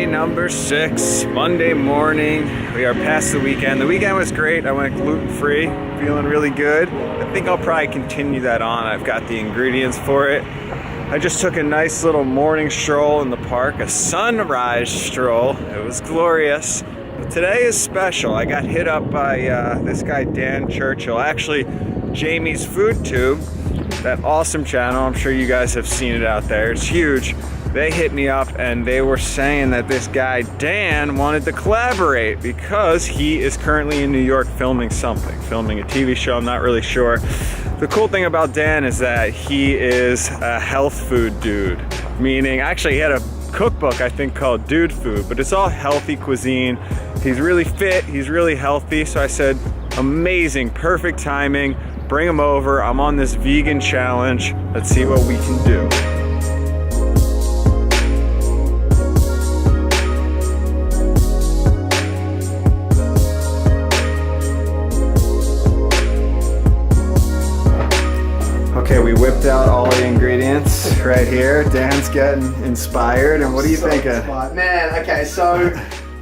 number 6, Monday morning. We are past the weekend. The weekend was great. I went gluten-free, feeling really good. I think I'll probably continue that on. I've got the ingredients for it. I just took a nice little morning stroll in the park, a sunrise stroll. It was glorious. But today is special. I got hit up by this guy, Dan Churchill, actually Jamie's Food Tube, that awesome channel. I'm sure you guys have seen it out there. It's huge. They hit me up and they were saying that this guy, Dan, wanted to collaborate because he is currently in New York filming something, filming a TV show, I'm not really sure. The cool thing about Dan is that he is a health food dude, meaning actually he had a cookbook I think called Dude Food, but it's all healthy cuisine. He's really fit, he's really healthy, so I said, amazing, perfect timing, bring him over. I'm on this vegan challenge. Let's see what we can do. Okay, we whipped out all the ingredients right here. Dan's getting inspired, and what are you thinking? Man, okay, so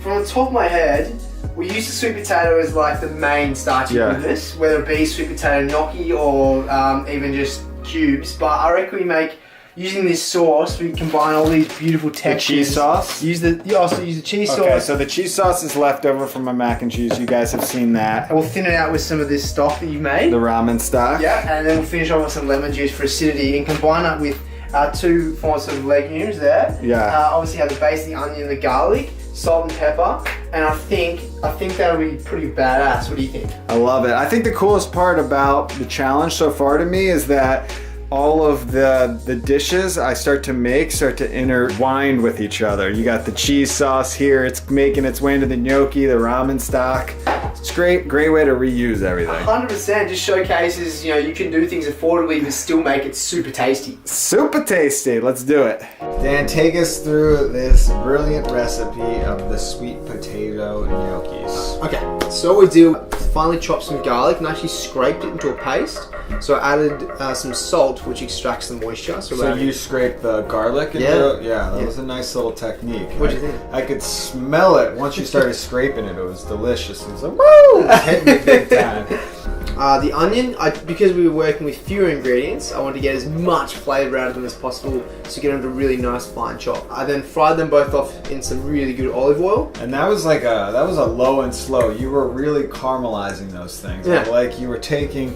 from the top of my head, we use the sweet potato as like the main starchy goodness, whether it be sweet potato gnocchi or even just cubes. But I reckon we make, using this sauce, we combine all these beautiful textures. The cheese sauce? You also use the cheese sauce. Okay, so the cheese sauce is left over from my mac and cheese. You guys have seen that. And we'll thin it out with some of this stock that you made. The ramen stock. Yeah, and then we'll finish off with some lemon juice for acidity and combine that with our 2 forms of legumes there. Yeah. Obviously have the base, the onion and the garlic, salt and pepper, and I think that'll be pretty badass. What do you think? I love it. I think the coolest part about the challenge so far to me is that all of the dishes I start to intertwine with each other. You got the cheese sauce here, it's making its way into the gnocchi, the ramen stock. It's great way to reuse everything. 100% just showcases, you can do things affordably but still make it super tasty. Super tasty, let's do it. Dan, take us through this brilliant recipe of the sweet potato gnocchis. Okay, so what we do, finally chopped some garlic and actually scraped it into a paste. So I added some salt, which extracts the moisture. So you scrape the garlic into it? Yeah, that was a nice little technique. What do you think? I could smell it once you started scraping it. It was delicious. It was like, woo! Hit me big time. The onion, because we were working with fewer ingredients, I wanted to get as much flavour out of them as possible to get them to a really nice fine chop. I then fried them both off in some really good olive oil. And that was a low and slow. You were really caramelizing those things. Yeah. Like you were taking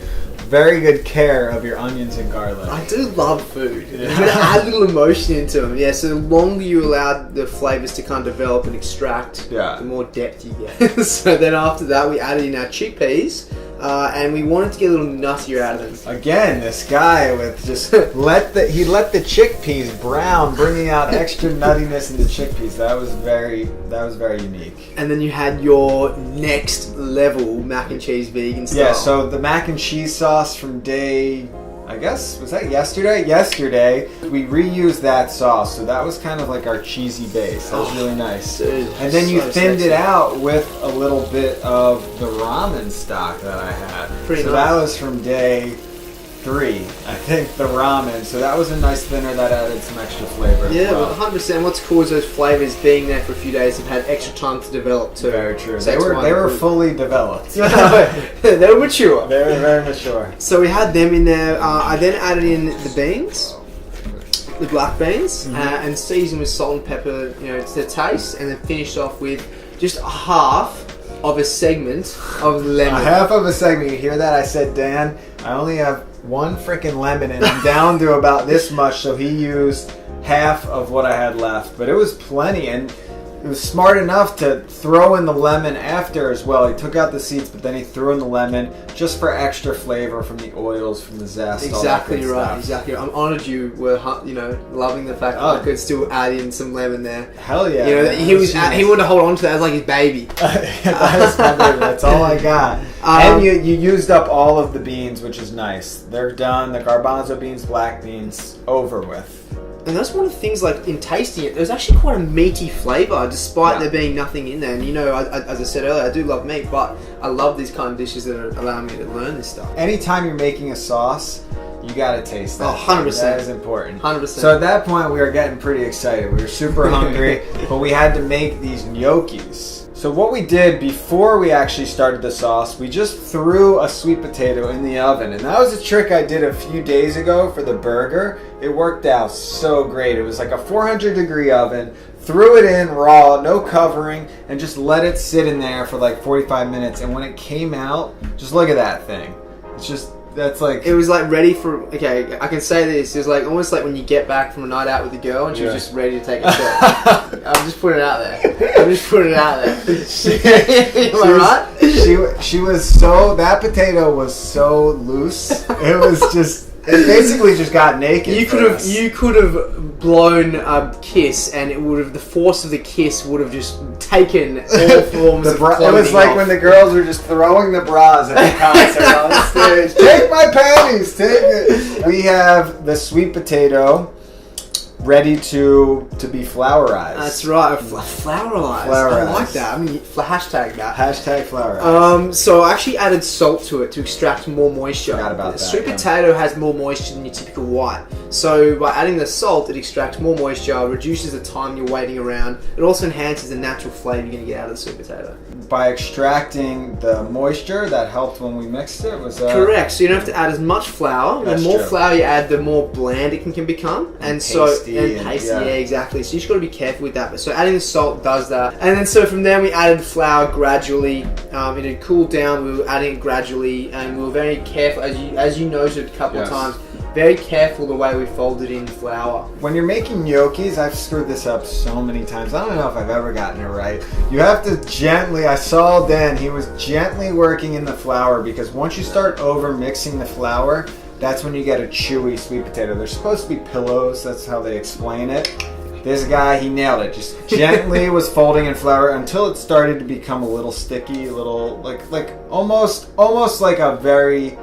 very good care of your onions and garlic. I do love food. You're going to add a little emotion into them. Yeah, so the longer you allow the flavours to kind of develop and extract, the more depth you get. So then after that, we added in our chickpeas. And we wanted to get a little nuttier out of them. Again, this guy with just let the chickpeas brown, bringing out extra nuttiness in the chickpeas. That was very unique. And then you had your next level mac and cheese vegan style. Yeah, so the mac and cheese sauce from day, I guess, was that yesterday? Yesterday, we reused that sauce, so that was kind of like our cheesy base. That was really nice. Dude, and then you thinned it out with a little bit of the ramen stock that I had. Pretty nice. That was from day 3, I think, the ramen. So that was a nice thinner that added some extra flavor. Yeah, but 100%. What's cool is those flavors being there for a few days have had extra time to develop too. Very true. So they were fully developed. They were mature. They were very mature. So we had them in there. I then added in the beans, the black beans, and seasoned with salt and pepper, to taste, and then finished off with just a half of a segment of lemon. A half of a segment. You hear that? I said, Dan, I only have 1 freaking lemon and I'm down to about this much, so he used half of what I had left. But it was plenty, and it was smart enough to throw in the lemon after as well. He took out the seeds, but then he threw in the lemon just for extra flavor from the oils, from the zest. Exactly right. Exactly. I'm honoured you were, loving the fact that I could still add in some lemon there. Hell yeah! He wanted to hold on to that as like his baby. That's my baby. That's all I got. And you used up all of the beans, which is nice. They're done. The garbanzo beans, black beans, over with. And that's one of the things, like, in tasting it, there's actually quite a meaty flavour, despite there being nothing in there. And as I said earlier, I do love meat, but I love these kind of dishes that are allowing me to learn this stuff. Anytime you're making a sauce, you gotta taste that. Oh, 100%. That is important. 100%. So at that point, we were getting pretty excited. We were super hungry, but we had to make these gnocchis. So what we did before we actually started the sauce, we just threw a sweet potato in the oven. And that was a trick I did a few days ago for the burger. It worked out so great. It was like a 400-degree oven. Threw it in raw, no covering, and just let it sit in there for like 45 minutes. And when it came out, just look at that thing. It's just, that's like... It was like ready for, okay, I can say this, it was like almost like when you get back from a night out with a girl and she was just ready to take a shot. I'm just putting it out there. Am I right? She was so, that potato was so loose. It was just, it basically just got naked. You could have blown a kiss, and it would have, the force of the kiss would have just taken all forms of clothing It was like off. when the girls were just throwing the bras at the concert on stage. Take my panties, take it. We have the sweet potato ready to be flourized. That's right, flourized. I like that. I mean, hashtag that. Hashtag flourized. So I actually added salt to it to extract more moisture. Forgot about that. Sweet potato has more moisture than your typical white. So by adding the salt, it extracts more moisture, reduces the time you're waiting around. It also enhances the natural flavor you're going to get out of the sweet potato. By extracting the moisture, that helped when we mixed it? Was that... Correct. So you don't have to add as much flour. The more flour you add, the more bland it can become. And pasty, yeah, exactly. So you just got to be careful with that. So adding the salt does that. And then so from there we added flour gradually. It had cooled down. We were adding it gradually, and we were very careful, as you noted a couple of times. Very careful the way we folded in flour. When you're making gnocchis, I've screwed this up so many times. I don't know if I've ever gotten it right. You have to gently, I saw Dan, he was gently working in the flour, because once you start over mixing the flour, that's when you get a chewy sweet potato. They're supposed to be pillows, that's how they explain it. This guy, he nailed it. Just gently was folding in flour until it started to become a little sticky, a little, like almost like a very,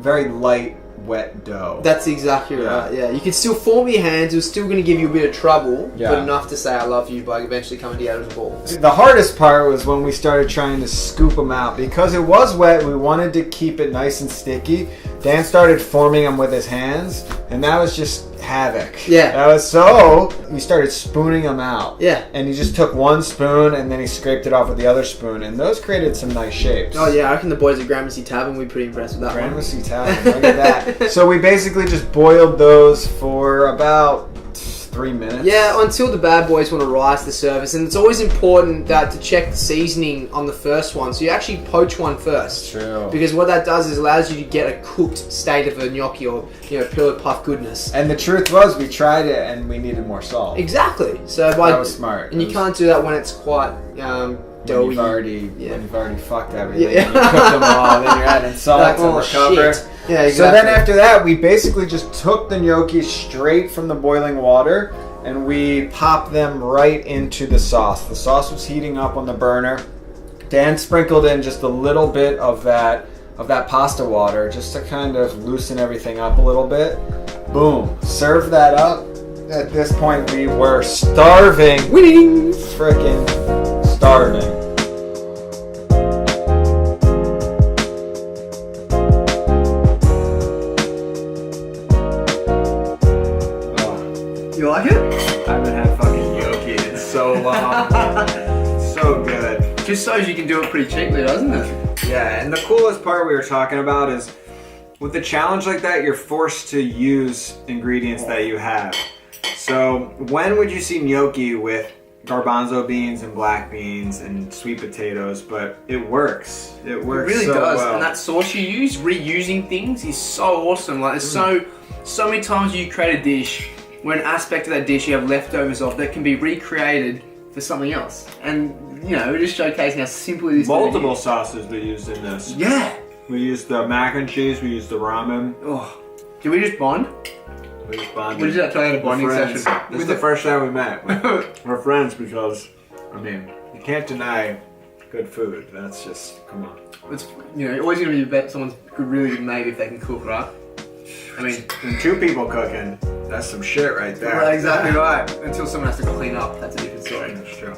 very light, wet dough. That's exactly right. Yeah, you can still form your hands. It was still going to give you a bit of trouble, but enough to say I love you by eventually coming together as a ball. The hardest part was when we started trying to scoop them out, because it was wet. We wanted to keep it nice and sticky. Dan started forming them with his hands, and that was just havoc. Yeah. That was so... We started spooning them out. Yeah. And he just took one spoon, and then he scraped it off with the other spoon, and those created some nice shapes. Oh yeah, I reckon the boys at Gramercy Tavern would be pretty impressed with that Gramercy Tavern, look at that. So we basically just boiled those for about 3 minutes. Yeah, until the bad boys want to rise to the surface. And it's always important that to check the seasoning on the first one. So you actually poach one first. True. Because what that does is allows you to get a cooked state of a gnocchi, or pillar puff goodness. And the truth was, we tried it and we needed more salt. Exactly. So that was smart. And you can't do that when it's quite doughy. When you've already fucked everything. Yeah. And you cooked them all, then you're adding salt to recover. Yeah, exactly. So then after that, we basically just took the gnocchi straight from the boiling water, and we popped them right into the sauce. The sauce was heating up on the burner. Dan sprinkled in just a little bit of that pasta water, just to kind of loosen everything up a little bit. Boom. Serve that up. At this point, we were starving. Winning! Frickin' starving. You like it? I haven't had fucking gnocchi in so long. So good. Just shows you can do it pretty cheaply, doesn't it? Yeah, and the coolest part we were talking about is with a challenge like that, you're forced to use ingredients that you have. So when would you see gnocchi with garbanzo beans and black beans and sweet potatoes? But it works. It works. It really so does. well. And that sauce you use, reusing things, is so awesome. Like there's so many times you create a dish where an aspect of that dish you have leftovers of that can be recreated for something else. And we're just showcasing how simple it is. Multiple sauces we used in this. Yeah. We used the mac and cheese. We used the ramen. Oh, did we just bond? We just bonded. We just had a bonding session. This is the first time we met. We're friends because, you can't deny good food. That's just, come on. It's always going to be someone's really good mate if they can cook, right? And two people cooking, that's some shit right there. Right, exactly right. Until someone has to clean up, that's a different story. That's true.